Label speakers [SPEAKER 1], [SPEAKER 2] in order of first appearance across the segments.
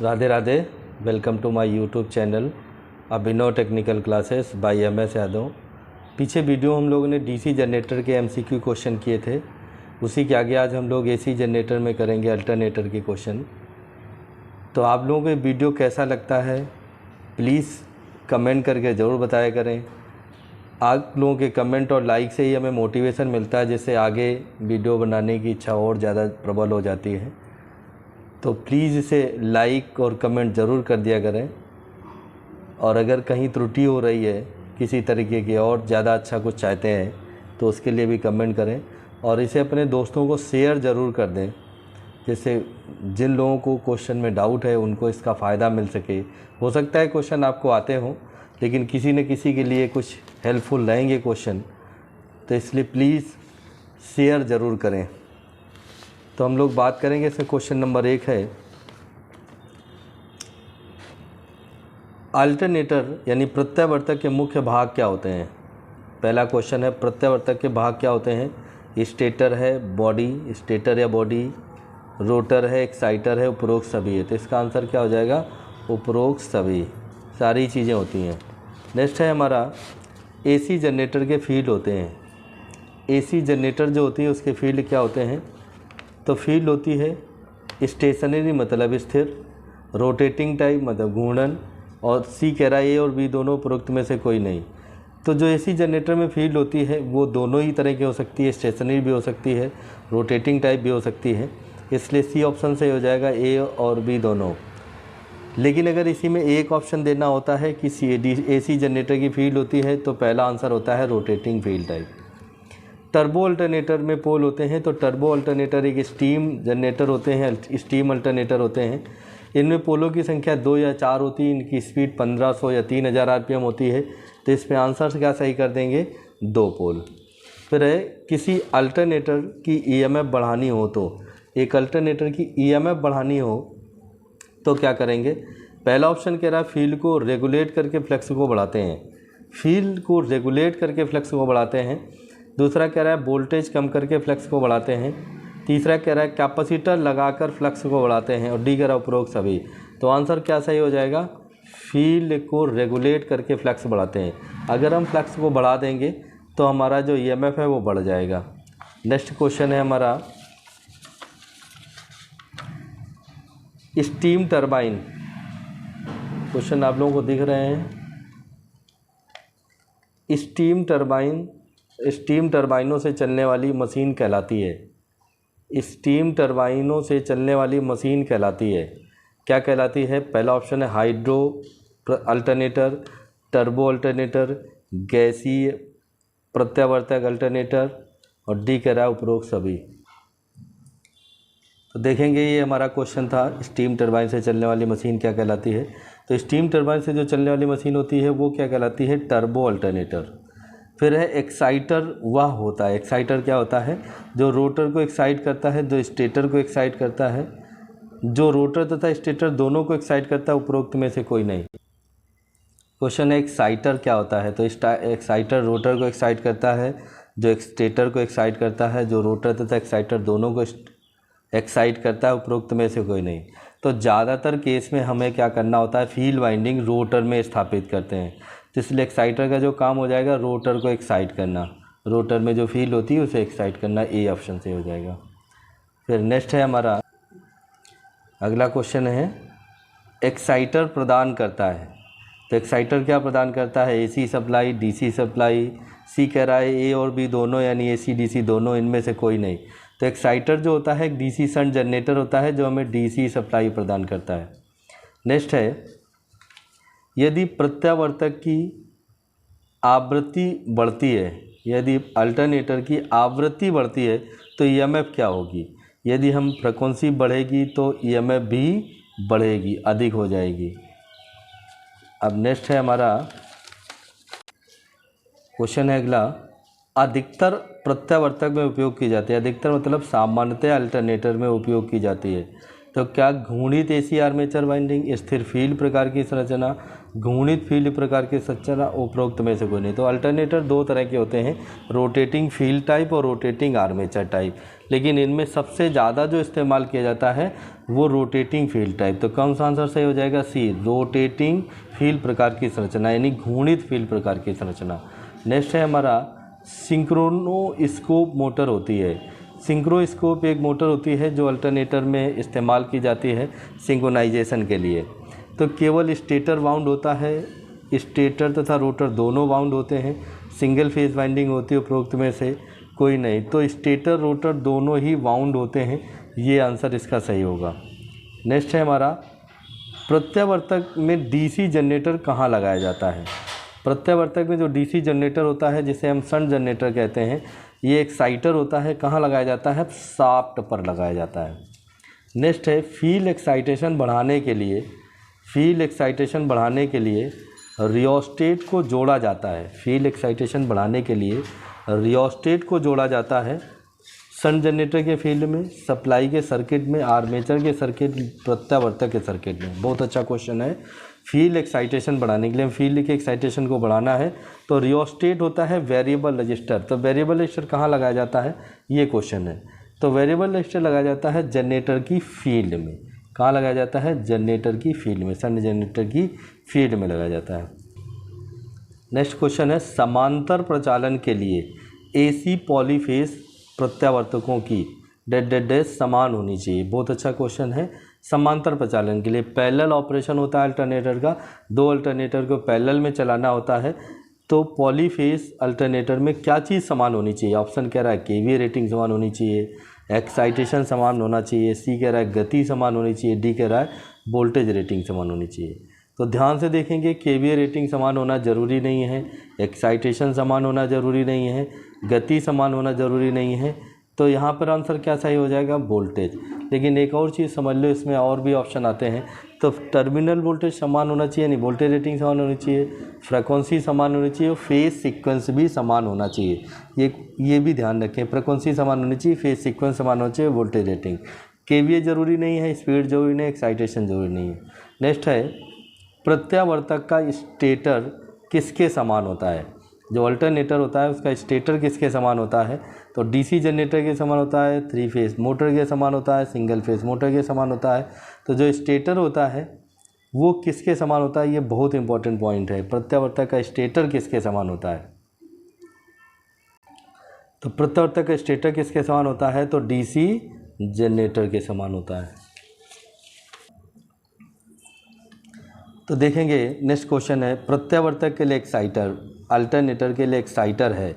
[SPEAKER 1] Radhe Radhe. Welcome to my YouTube channel Abhinav technical classes by MS Yadav. पीछे video हम लोगों ने DC जनरेटर के MCQ क्वेश्चन किए थे, उसी के आगे आज हम लोग AC जनरेटर में करेंगे अल्टरनेटर के क्वेश्चन। तो आप लोगों को वीडियो कैसा लगता है प्लीज़ कमेंट करके ज़रूर बताया करें। आप लोगों के कमेंट और लाइक से ही हमें मोटिवेशन मिलता है, जिससे आगे वीडियो बनाने की इच्छा और ज़्यादा प्रबल हो जाती है। तो प्लीज़ इसे लाइक और कमेंट ज़रूर कर दिया करें। और अगर कहीं त्रुटि हो रही है किसी तरीके की और ज़्यादा अच्छा कुछ चाहते हैं तो उसके लिए भी कमेंट करें और इसे अपने दोस्तों को शेयर ज़रूर कर दें, जिससे जिन लोगों को क्वेश्चन में डाउट है उनको इसका फ़ायदा मिल सके। हो सकता है क्वेश्चन आपको आते हों, लेकिन किसी न किसी के लिए कुछ हेल्पफुल रहेंगे क्वेश्चन, तो इसलिए प्लीज़ शेयर ज़रूर करें। तो हम लोग बात करेंगे, इसमें क्वेश्चन नंबर 1 है अल्टरनेटर यानी प्रत्यावर्तक के मुख्य भाग क्या होते हैं। पहला क्वेश्चन है प्रत्यावर्तक के भाग क्या होते हैं। स्टेटर है, बॉडी, स्टेटर या बॉडी, रोटर है, एक्साइटर है, उपरोक्त सभी है। तो इसका आंसर क्या हो जाएगा, उपरोक्त सभी, सारी चीज़ें होती हैं। नेक्स्ट है हमारा AC जनरेटर के फील्ड होते हैं। AC जनरेटर जो होती है उसके फील्ड क्या होते हैं। तो फील्ड होती है स्टेशनरी मतलब स्थिर, रोटेटिंग टाइप मतलब घूर्णन, और सी कह रहा है A और B दोनों उपरोक्त में से कोई नहीं। तो जो AC जनरेटर में फील्ड होती है वो दोनों ही तरह की हो सकती है, स्टेशनरी भी हो सकती है, रोटेटिंग टाइप भी हो सकती है। इसलिए सी ऑप्शन से हो जाएगा A और B दोनों। लेकिन अगर इसी में एक ऑप्शन देना होता है कि AC जनरेटर की फील्ड होती है तो पहला आंसर होता है rotating field type. Turbo alternator में पोल होते हैं। तो टर्बो अल्टरनेटर एक स्टीम जनरेटर होते हैं, स्टीम अल्टरनेटर होते हैं। इनमें पोलों की संख्या 2 या 4 होती है, इनकी स्पीड 1500 या 3000 RPM होती है। तो इसमें आंसर क्या सही कर देंगे, 2 पोल। फिर है किसी अल्टरनेटर की EMF बढ़ानी हो, तो एक अल्टरनेटर की EMF बढ़ानी हो तो क्या करेंगे। पहला ऑप्शन कह रहा है फील्ड को रेगुलेट करके फ्लक्स को बढ़ाते हैं, फील्ड को रेगुलेट करके फ्लक्स को बढ़ाते हैं। दूसरा कह रहा है वोल्टेज कम करके फ्लक्स को बढ़ाते हैं। तीसरा कह रहा है कैपेसिटर लगाकर फ्लक्स को बढ़ाते हैं, और डी कह रहा है उपरोक्त सभी। तो आंसर क्या सही हो जाएगा, फील्ड को रेगुलेट करके फ्लक्स बढ़ाते हैं। अगर हम फ्लक्स को बढ़ा देंगे तो हमारा जो EMF है वो बढ़ जाएगा। नेक्स्ट क्वेश्चन है हमारा स्टीम टरबाइन। क्वेश्चन आप लोगों को दिख रहे हैं। स्टीम टरबाइन स्टीम टरबाइनों से चलने वाली मशीन कहलाती है। स्टीम टरबाइनों से चलने वाली मशीन कहलाती है, क्या कहलाती है। पहला ऑप्शन है हाइड्रो अल्टरनेटर, टर्बो अल्टरनेटर, गैसीय प्रत्यावर्तक अल्टरनेटर, और डी कह रहा है उपरोक्त सभी। तो देखेंगे ये हमारा क्वेश्चन था, स्टीम टरबाइन से चलने वाली मशीन क्या कहलाती है। तो स्टीम टरबाइन से जो चलने वाली मशीन होती है वो क्या कहलाती है, टर्बो अल्टरनेटर। फिर है एक्साइटर, वह होता है, एक्साइटर क्या होता है, जो रोटर को एक्साइट करता है, जो स्टेटर को एक्साइट करता है, जो रोटर तथा स्टेटर दोनों को एक्साइट करता है, उपरोक्त में से कोई नहीं। क्वेश्चन है एक्साइटर क्या होता है। तो एक्साइटर रोटर को एक्साइट करता है, जो स्टेटर को एक्साइट करता है, जो रोटर तथा एक्साइटर दोनों को एक्साइट करता है, उपरोक्त में से कोई नहीं। तो ज़्यादातर केस में हमें क्या करना होता है, फील्ड वाइंडिंग रोटर में स्थापित करते हैं। तो इसलिए एक्साइटर का जो काम हो जाएगा रोटर को एक्साइट करना, रोटर में जो फील्ड होती है उसे एक्साइट करना, ए ऑप्शन से हो जाएगा। फिर नेक्स्ट है हमारा अगला क्वेश्चन है एक्साइटर प्रदान करता है। तो एक्साइटर क्या प्रदान करता है, AC सप्लाई, DC सप्लाई। सी कह रहा है A और B दोनों, यानी AC DC दोनों, इनमें से कोई नहीं। तो एक्साइटर जो होता है एक DC शंट जनरेटर होता है जो हमें DC सप्लाई प्रदान करता है। नेक्स्ट है यदि प्रत्यावर्तक की आवृत्ति बढ़ती है, यदि अल्टरनेटर की आवृत्ति बढ़ती है तो EMF क्या होगी। यदि हम फ्रीक्वेंसी बढ़ेगी तो EMF भी बढ़ेगी, अधिक हो जाएगी। अब नेक्स्ट है हमारा क्वेश्चन है अगला, अधिकतर प्रत्यावर्तक में उपयोग की जाती है। अधिकतर मतलब सामान्यतः अल्टरनेटर में उपयोग की जाती है। तो क्या घूर्णित एसी आर्मेचर वाइंडिंग, स्थिर फील्ड प्रकार की संरचना, घूर्णित फील्ड प्रकार की संरचना, उपरोक्त में से कोई नहीं। तो अल्टरनेटर दो तरह के होते हैं, रोटेटिंग फील्ड टाइप और रोटेटिंग आर्मेचर टाइप, लेकिन इनमें सबसे ज़्यादा जो इस्तेमाल किया जाता है वो रोटेटिंग फील्ड टाइप। तो कौन सा आंसर सही हो जाएगा? सी, रोटेटिंग फील्ड प्रकार की संरचना, यानी घूर्णित फील्ड प्रकार की संरचना। नेक्स्ट है हमारा सिंक्रोनोस्कोप मोटर होती है। सिंक्रोस्कोप एक मोटर होती है जो अल्टरनेटर में इस्तेमाल की जाती है सिंक्रोनाइजेशन के लिए। तो केवल स्टेटर वाउंड होता है, स्टेटर तथा रोटर दोनों वाउंड होते हैं, सिंगल फेज वाइंडिंग होती है उपरोक्त में से कोई नहीं। तो स्टेटर रोटर दोनों ही वाउंड होते हैं, ये आंसर इसका सही होगा। नेक्स्ट है हमारा प्रत्यावर्तक में डीसी जनरेटर कहाँ लगाया जाता है? प्रत्यावर्तक में जो डीसी जनरेटर होता है, जिसे हम शंट जनरेटर कहते हैं, ये एक्साइटर होता है। कहाँ लगाया जाता है? शाफ्ट पर लगाया जाता है। नेक्स्ट है फील्ड एक्साइटेशन बढ़ाने के लिए, फील्ड एक्साइटेशन बढ़ाने के लिए रियोस्टेट को जोड़ा जाता है। फील्ड एक्साइटेशन बढ़ाने के लिए रियोस्टेट को जोड़ा जाता है शंट जनरेटर के फील्ड में, सप्लाई के सर्किट में, आर्मेचर के सर्किट, प्रत्यावर्तक के सर्किट में। बहुत अच्छा क्वेश्चन है। फील्ड एक्साइटेशन बढ़ाने के लिए, फील्ड के एक्साइटेशन को बढ़ाना है तो रियोस्टेट होता है वेरिएबल रजिस्टर। तो वेरिएबल रजिस्टर कहाँ लगाया जाता है, ये क्वेश्चन है। तो वेरिएबल रजिस्टर लगाया जाता है जनरेटर की फील्ड में। कहाँ लगाया जाता है? जनरेटर की फील्ड में, शंट जनरेटर की फील्ड में लगाया जाता है। नेक्स्ट क्वेश्चन है समांतर प्रचालन के लिए एसी पॉलीफेज प्रत्यावर्तकों की डेड डेड डेड समान होनी चाहिए। बहुत अच्छा क्वेश्चन है। समांतर प्रचालन के लिए पैरेलल ऑपरेशन होता है अल्टरनेटर का, दो अल्टरनेटर को पैरेलल में चलाना होता है। तो पॉलीफेज अल्टरनेटर में क्या चीज़ समान होनी चाहिए? ऑप्शन कह रहा है केवीए रेटिंग समान होनी चाहिए, एक्साइटेशन समान होना चाहिए, सी कह रहा है गति समान होनी चाहिए, डी कह रहा है वोल्टेज रेटिंग समान होनी चाहिए। तो ध्यान से देखेंगे, केवीए रेटिंग समान होना ज़रूरी नहीं है, एक्साइटेशन समान होना ज़रूरी नहीं है, गति समान होना ज़रूरी नहीं है। तो यहाँ पर आंसर क्या सही हो जाएगा? वोल्टेज। लेकिन एक और चीज़ समझ लो, इसमें और भी ऑप्शन आते हैं। तो टर्मिनल वोल्टेज समान होना चाहिए, यानी वोल्टेज रेटिंग समान होनी चाहिए, फ्रीक्वेंसी समान होनी चाहिए और फेज सीक्वेंस भी समान होना चाहिए। ये भी ध्यान रखें, फ्रीक्वेंसी समान होनी चाहिए, फेज सीक्वेंस समान होना चाहिए, वोल्टेज रेटिंग। केवीए ज़रूरी नहीं है, स्पीड ज़रूरी नहीं है, एक्साइटेशन ज़रूरी नहीं है। नेक्स्ट है प्रत्यावर्तक का स्टेटर किसके समान होता है? जो अल्टरनेटर होता है उसका स्टेटर किसके समान होता है? तो डीसी जनरेटर के समान होता है, थ्री फेज मोटर के समान होता है, सिंगल फेज मोटर के समान होता है। तो जो स्टेटर होता है वो किसके समान होता है? ये बहुत इंपॉर्टेंट पॉइंट है। प्रत्यावर्तक का स्टेटर किसके समान होता है? तो प्रत्यावर्तक का स्टेटर किसके समान होता है? तो डीसी जनरेटर के समान होता है। तो देखेंगे नेक्स्ट क्वेश्चन है प्रत्यावर्तक के लिए एक्साइटर, अल्टरनेटर के लिए एक्साइटर है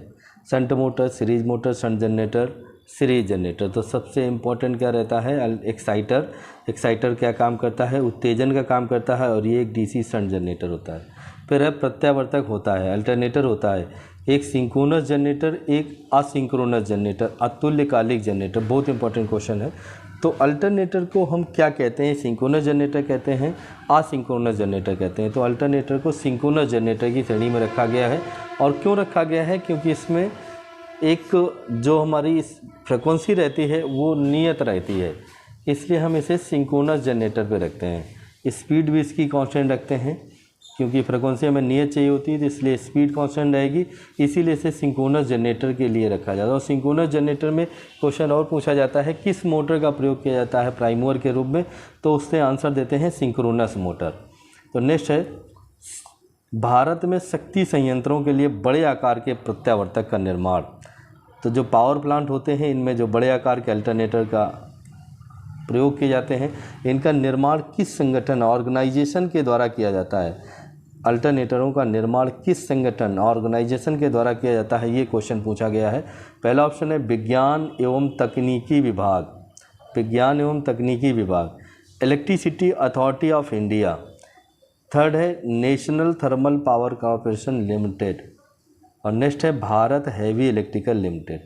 [SPEAKER 1] shunt motor, series motor, shunt generator, series generator. तो सबसे इम्पोर्टेंट क्या रहता है? एक्साइटर। एक्साइटर क्या काम करता है? उत्तेजन का काम करता है और ये एक डीसी शंट जनरेटर होता है। फिर है प्रत्यावर्तक होता है, अल्टरनेटर होता है एक सिंक्रोनस जनरेटर, एक असिंक्रोनस जनरेटर, अतुल्यकालिक जनरेटर। बहुत इंपॉर्टेंट क्वेश्चन है। तो अल्टरनेटर को हम क्या कहते हैं? सिंक्रोनस जनरेटर कहते हैं, असिंक्रोनस जनरेटर कहते हैं। तो अल्टरनेटर को सिंक्रोनस जनरेटर की श्रेणी में रखा गया है। और क्यों रखा गया है? क्योंकि इसमें एक जो हमारी फ्रिक्वेंसी रहती है वो नियत रहती है, इसलिए हम इसे सिंक्रोनस जनरेटर पे रखते हैं। स्पीड भी इसकी कांस्टेंट रखते हैं, क्योंकि फ्रिक्वेंसी हमें नियत चाहिए होती है, तो इसलिए स्पीड कांस्टेंट रहेगी, इसीलिए इसे सिंक्रोनस जनरेटर के लिए रखा जाता है। और सिंक्रोनस जनरेटर में क्वेश्चन और पूछा जाता है किस मोटर का प्रयोग किया जाता है प्राइम मूवर के रूप में, तो उससे आंसर देते हैं सिंक्रोनस मोटर। तो नेक्स्ट है भारत में शक्ति संयंत्रों के लिए बड़े आकार के प्रत्यावर्तक का निर्माण। तो जो पावर प्लांट होते हैं इनमें जो बड़े आकार के अल्टरनेटर का प्रयोग किए जाते हैं, इनका निर्माण किस संगठन, ऑर्गेनाइजेशन के द्वारा किया जाता है? अल्टरनेटरों का निर्माण किस संगठन, ऑर्गेनाइजेशन के द्वारा किया जाता है? ये क्वेश्चन पूछा गया है। पहला ऑप्शन है विज्ञान एवं तकनीकी विभाग, विज्ञान एवं तकनीकी विभाग, electricity authority of India. Third है national thermal power corporation limited. और नेक्स्ट है भारत हैवी इलेक्ट्रिकल लिमिटेड।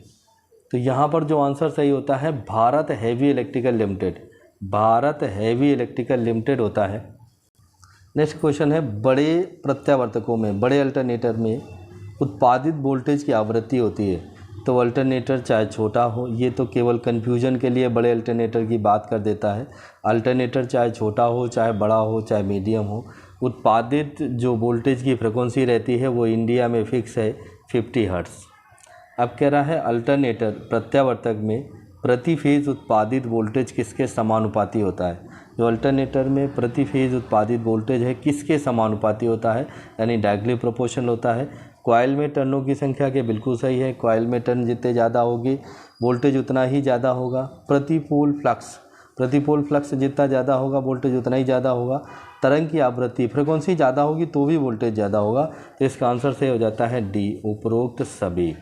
[SPEAKER 1] तो यहाँ पर जो आंसर सही होता है Bharat heavy electrical limited, Bharat heavy electrical limited होता है। नेक्स्ट क्वेश्चन है बड़े प्रत्यावर्तकों में, बड़े अल्टरनेटर में उत्पादित वोल्टेज की आवृत्ति होती है तो अल्टरनेटर चाहे छोटा हो, ये तो केवल कन्फ्यूजन के लिए बड़े अल्टरनेटर की बात कर देता है। अल्टरनेटर चाहे छोटा हो, चाहे बड़ा हो, चाहे मीडियम हो, उत्पादित जो वोल्टेज की फ्रिक्वेंसी रहती है वो इंडिया में फिक्स है 50 हर्ट्ज़। अब कह रहा है अल्टरनेटर प्रत्यावर्तक में प्रति फेज़ उत्पादित वोल्टेज किसके समानुपाती होता है। जो अल्टरनेटर में प्रति फेज़ उत्पादित वोल्टेज है किसके समानुपाती होता है, यानी डायरेक्टली प्रोपोर्शनल होता है। कॉइल में टर्नों की संख्या के बिल्कुल सही है, कॉइल में टर्न जितने ज़्यादा होगी वोल्टेज उतना ही ज़्यादा होगा। प्रति पोल फ्लक्स जितना ज़्यादा होगा वोल्टेज उतना ही ज़्यादा होगा। तरंग की आवृत्ति फ्रिक्वेंसी ज़्यादा होगी तो भी वोल्टेज ज़्यादा होगा। तो इसका आंसर सही हो जाता है डी, उपरोक्त सभी।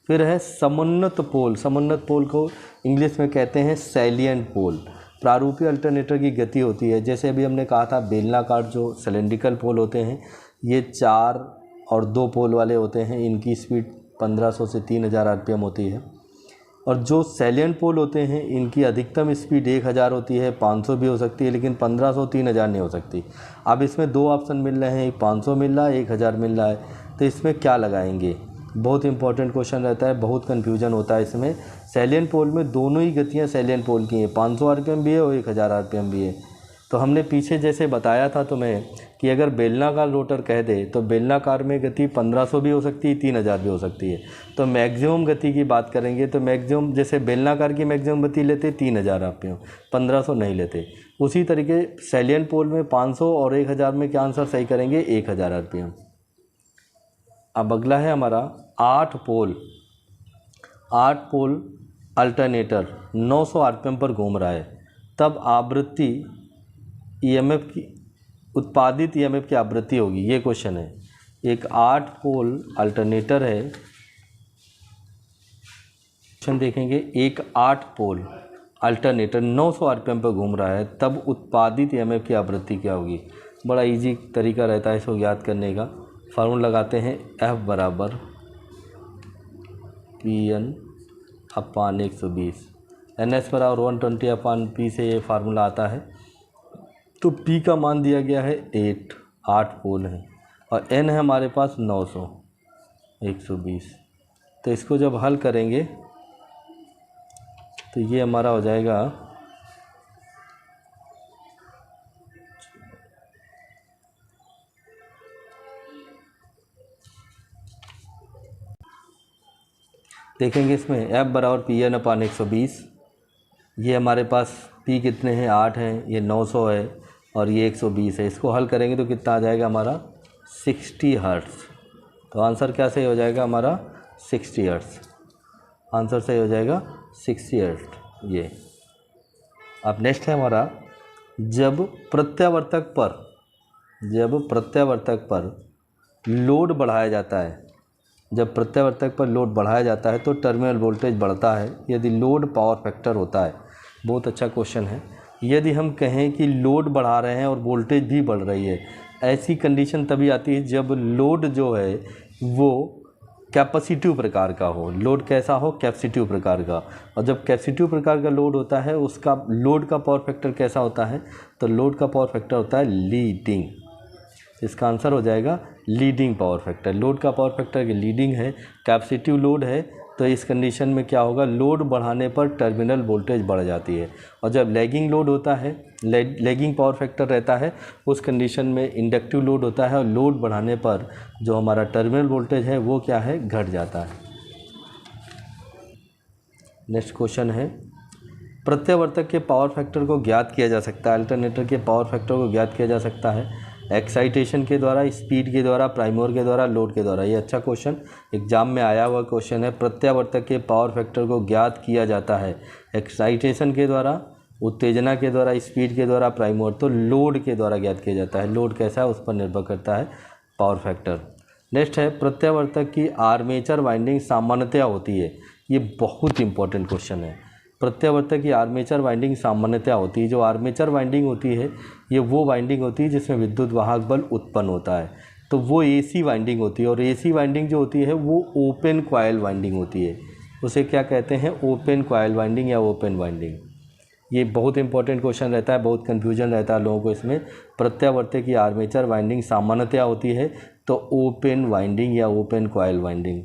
[SPEAKER 1] फिर है समुन्नत पोल को इंग्लिश में कहते हैं सैलिएंट पोल। प्रारूपीय अल्टरनेटर की गति होती है, जैसे अभी हमने कहा था बेलनाकार जो सिलेंड्रिकल पोल होते हैं ये 4 और 2 पोल वाले होते हैं, इनकी स्पीड 1500 से 3000 आरपीएम होती है। और जो सैलिएंट पोल होते हैं इनकी अधिकतम स्पीड 1000 होती है, 500 भी हो सकती है, लेकिन 1500 3000 नहीं हो सकती। अब इसमें 2 ऑप्शन मिल रहे हैं, 500 मिल रहा है, 1000 मिल रहा है, तो इसमें क्या लगाएंगे। बहुत इंपॉर्टेंट क्वेश्चन रहता है, बहुत कन्फ्यूजन होता है इसमें। सैलिएंट पोल में दोनों ही गतियाँ सैलिएंट पोल की हैं, 500 आरपीएम भी है और 1000 आरपीएम भी है। तो हमने पीछे जैसे बताया था तुम्हें कि अगर बेलनाकार रोटर कह दे तो बेलनाकार में गति 1500 भी हो सकती है, 3000 भी हो सकती है। तो मैक्सिमम गति की बात करेंगे तो मैक्सिमम जैसे बेलनाकार की मैक्सिमम गति लेते 3000 आरपीएम, 1500 नहीं लेते। उसी तरीके सैलिएंट पोल में 500 और 1000 में क्या आंसर सही करेंगे, 1000 आरपीएम। अब अगला है हमारा 8 पोल अल्टरनेटर 900 आरपीएम पर घूम रहा है, तब आवृत्ति ईएमएफ की उत्पादित ईएमएफ की आवृत्ति होगी, ये क्वेश्चन है। एक 8 पोल अल्टरनेटर है, क्वेश्चन देखेंगे, एक 8 पोल अल्टरनेटर 900 आरपीएम पर घूम रहा है, तब उत्पादित ईएमएफ की आवृत्ति क्या होगी। बड़ा इजी तरीका रहता है इसको याद करने का। फार्मूला लगाते हैं F बराबर Pn/120, NS बराबर 120/P से ये फार्मूला आता है। तो P का मान दिया गया है 8 पोल है और N है हमारे पास 900, 120। तो इसको जब हल करेंगे तो ये हमारा हो जाएगा देखेंगे इसमें F बराबर Pn/120। ये हमारे पास P कितने हैं, 8 हैं, ये 900 है और ये 120 है। इसको हल करेंगे तो कितना आ जाएगा हमारा 60 हर्ट्ज़। तो आंसर क्या सही हो जाएगा हमारा 60 हर्ट्ज़। आंसर सही हो जाएगा 60 हर्ट्ज़ ये। अब नेक्स्ट है हमारा जब प्रत्यावर्तक पर लोड बढ़ाया जाता है, जब प्रत्यावर्तक पर लोड बढ़ाया जाता है तो टर्मिनल वोल्टेज बढ़ता है यदि लोड पावर फैक्टर होता है। बहुत अच्छा क्वेश्चन है। यदि हम कहें कि लोड बढ़ा रहे हैं और वोल्टेज भी बढ़ रही है, ऐसी कंडीशन तभी आती है जब लोड जो है वो कैपेसिटिव प्रकार का हो। लोड कैसा हो, कैपेसिटिव प्रकार का। और जब कैपेसिटिव प्रकार का लोड होता है उसका लोड का पावर फैक्टर कैसा होता है, तो लोड का पावर फैक्टर होता है लीडिंग। इसका आंसर हो जाएगा लीडिंग पावर फैक्टर। लोड का पावर फैक्टर की लीडिंग है, कैपेसिटिव लोड है, तो इस कंडीशन में क्या होगा, लोड बढ़ाने पर टर्मिनल वोल्टेज बढ़ जाती है। और जब लैगिंग लोड होता है, लैगिंग पावर फैक्टर रहता है, उस कंडीशन में इंडक्टिव लोड होता है और लोड बढ़ाने पर जो हमारा टर्मिनल वोल्टेज है वो क्या है, घट जाता है। नेक्स्ट क्वेश्चन है प्रत्यावर्तक के पावर फैक्टर को ज्ञात किया जा सकता है, अल्टरनेटर के पावर फैक्टर को ज्ञात किया जा सकता है एक्साइटेशन के द्वारा, स्पीड के द्वारा, प्राइमर के द्वारा, लोड के द्वारा। ये अच्छा क्वेश्चन एग्जाम में आया हुआ क्वेश्चन है। प्रत्यावर्तक के पावर फैक्टर को ज्ञात किया जाता है एक्साइटेशन के द्वारा, उत्तेजना के द्वारा, स्पीड के द्वारा, प्राइमर। तो लोड के द्वारा ज्ञात किया जाता है। लोड कैसा है उस पर निर्भर करता है पावर फैक्टर। नेक्स्ट है प्रत्यावर्तक की आर्मेचर वाइंडिंग सामान्यतया होती है। ये बहुत इंपॉर्टेंट क्वेश्चन है। प्रत्यावर्तक की आर्मेचर वाइंडिंग सामान्यतया होती है। जो आर्मेचर वाइंडिंग होती है ये वो वाइंडिंग होती है जिसमें विद्युत वाहक बल उत्पन्न होता है, तो वो एसी वाइंडिंग होती है। और एसी वाइंडिंग जो होती है वो ओपन कॉइल वाइंडिंग होती है। उसे क्या कहते हैं, ओपन कॉइल वाइंडिंग या ओपन वाइंडिंग। ये बहुत इंपॉर्टेंट क्वेश्चन रहता है, बहुत कन्फ्यूजन रहता है लोगों को इसमें। प्रत्यावर्तक की आर्मेचर वाइंडिंग सामान्यतया होती है तो ओपन वाइंडिंग या ओपन कॉइल वाइंडिंग।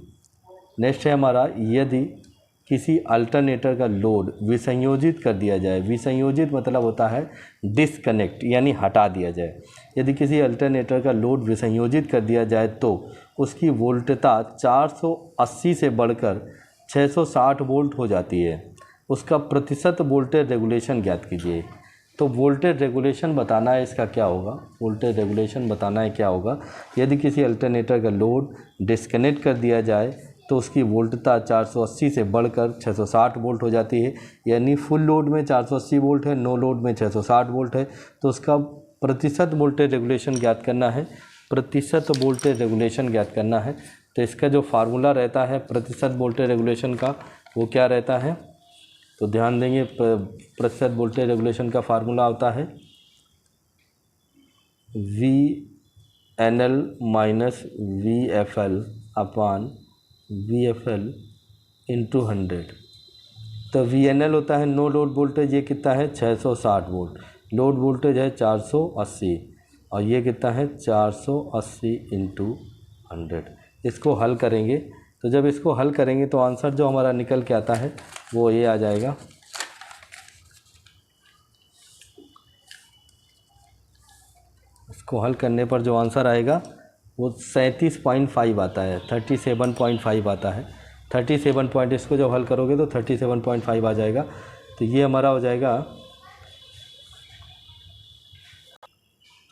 [SPEAKER 1] नेक्स्ट है हमारा, यदि किसी अल्टरनेटर का लोड विसंयोजित कर दिया जाए, विसंयोजित मतलब होता है डिसकनेक्ट यानी हटा दिया जाए। यदि किसी अल्टरनेटर का लोड विसंयोजित कर दिया जाए तो उसकी वोल्टता 480 से बढ़कर 660 वोल्ट हो जाती है। उसका प्रतिशत वोल्टेज रेगुलेशन ज्ञात कीजिए। तो वोल्टेज रेगुलेशन बताना है इसका क्या होगा, वोल्टेज रेगुलेशन बताना है क्या होगा। यदि किसी अल्टरनेटर का लोड डिस्कनेक्ट कर दिया जाए तो उसकी वोल्टता 480 से बढ़कर 660 वोल्ट हो जाती है। यानी फुल लोड में 480 वोल्ट है, नो लोड में 660 वोल्ट है। तो उसका प्रतिशत वोल्टेज रेगुलेशन ज्ञात करना है, प्रतिशत वोल्टेज रेगुलेशन ज्ञात करना है। तो इसका जो फार्मूला रहता है प्रतिशत वोल्टेज रेगुलेशन का, वो क्या रहता है, तो ध्यान देंगे, प्रतिशत वोल्टेज रेगुलेशन का फार्मूला होता है VNL माइनस VFL अपान VFL इंटू 100। तो VNL होता है नो लोड वोल्टेज, ये कितना है 660 वोल्ट, लोड वोल्टेज है 480 और ये कितना है 480 इंटू 100। इसको हल करेंगे, तो जब इसको हल करेंगे तो आंसर जो हमारा निकल के आता है वो ये आ जाएगा। इसको हल करने पर जो आंसर आएगा वो 37.5 आता है, 37.5 आता है। 37 पॉइंट, इसको जब हल करोगे तो 37.5 आ जाएगा। तो ये हमारा हो जाएगा।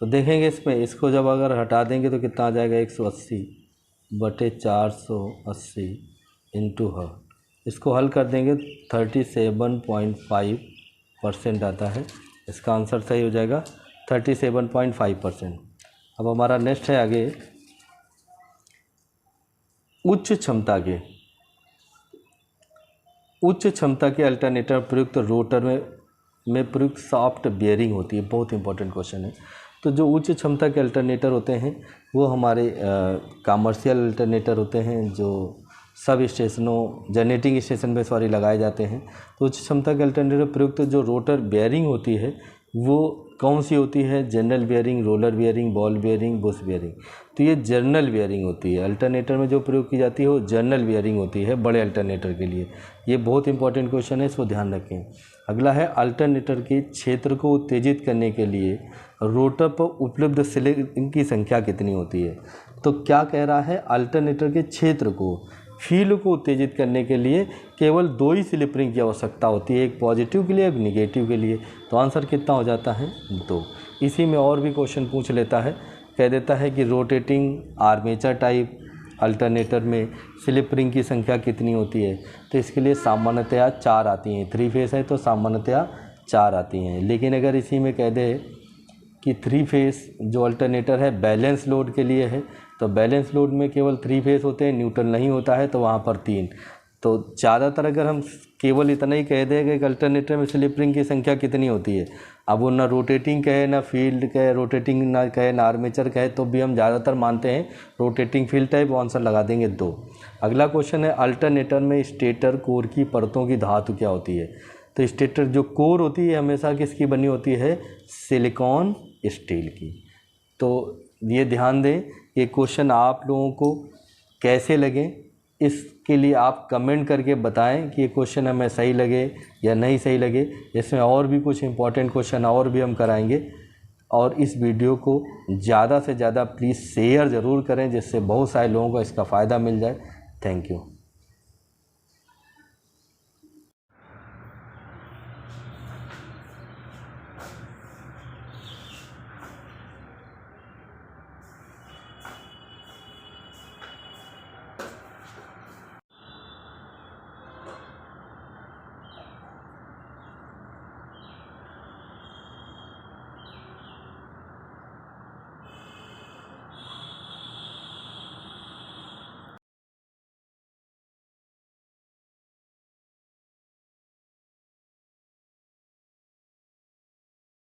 [SPEAKER 1] तो देखेंगे इसमें, इसको जब अगर हटा देंगे तो कितना आ जाएगा 180/480 इंटू हर। इसको हल कर देंगे 37.5% आता है। इसका आंसर सही हो जाएगा 37.5%। अब हमारा नेक्स्ट है आगे, उच्च क्षमता के अल्टरनेटर प्रयुक्त रोटर में प्रयुक्त सॉफ्ट बियरिंग होती है। बहुत इंपॉर्टेंट क्वेश्चन है। तो जो उच्च क्षमता के अल्टरनेटर होते हैं वो हमारे कमर्शियल अल्टरनेटर होते हैं, जो सब स्टेशनों, जनरेटिंग स्टेशन में लगाए जाते हैं। तो उच्च क्षमता के अल्टरनेटर प्रयुक्त जो रोटर बेयरिंग होती है वो कौन सी होती है, general bearing, roller bearing, ball bearing, Bush bearing. तो ये जनरल बेयरिंग होती है। अल्टरनेटर में जो प्रयोग की जाती है वो जनरल बेयरिंग होती है बड़े अल्टरनेटर के लिए। ये बहुत इंपॉर्टेंट क्वेश्चन है, इसको ध्यान रखें। अगला है, अल्टरनेटर के क्षेत्र को उत्तेजित करने के लिए रोटर पर उपलब्ध स्लिप की संख्या कितनी होती है। तो क्या कह रहा है, अल्टरनेटर के क्षेत्र को, फील्ड को उत्तेजित करने के लिए केवल 2 ही स्लिप रिंग की आवश्यकता होती है, एक पॉजिटिव के लिए एक निगेटिव के लिए। तो आंसर कितना हो जाता है 2। इसी में और भी क्वेश्चन पूछ लेता है, कह देता है कि रोटेटिंग आर्मेचर टाइप अल्टरनेटर में स्लिप रिंग की संख्या कितनी होती है। तो इसके लिए सामान्यतया 4 आती हैं। 3 फेस है तो सामान्यतया 4 आती हैं। लेकिन अगर इसी में कह दे कि 3 फेस जो अल्टरनेटर है बैलेंस लोड के लिए है, तो बैलेंस लोड में केवल 3 फेस होते हैं, न्यूट्रल नहीं होता है, तो वहाँ पर 3। तो ज़्यादातर अगर हम केवल इतना ही कह दें कि अल्टरनेटर में स्लिप रिंग की संख्या कितनी होती है, अब वो ना रोटेटिंग कहे, ना फील्ड कहे, रोटेटिंग ना कहे, ना आर्मेचर कहे, तो भी हम ज़्यादातर मानते हैं रोटेटिंग फील्ड टाइप, वो आंसर लगा देंगे 2। अगला क्वेश्चन है, अल्टरनेटर में स्टेटर कोर की परतों की धातु क्या होती है। तो स्टेटर जो कोर होती है हमेशा किसकी बनी होती है, सिलिकॉन स्टील की। तो ये ध्यान दें, ये क्वेश्चन आप लोगों को कैसे लगे इसके लिए आप कमेंट करके बताएं कि ये क्वेश्चन हमें सही लगे या नहीं सही लगे। इसमें और भी कुछ इंपॉर्टेंट क्वेश्चन और भी हम कराएंगे। और इस वीडियो को ज़्यादा से ज़्यादा प्लीज़ शेयर ज़रूर करें, जिससे बहुत सारे लोगों को इसका फ़ायदा मिल जाए। Thank you.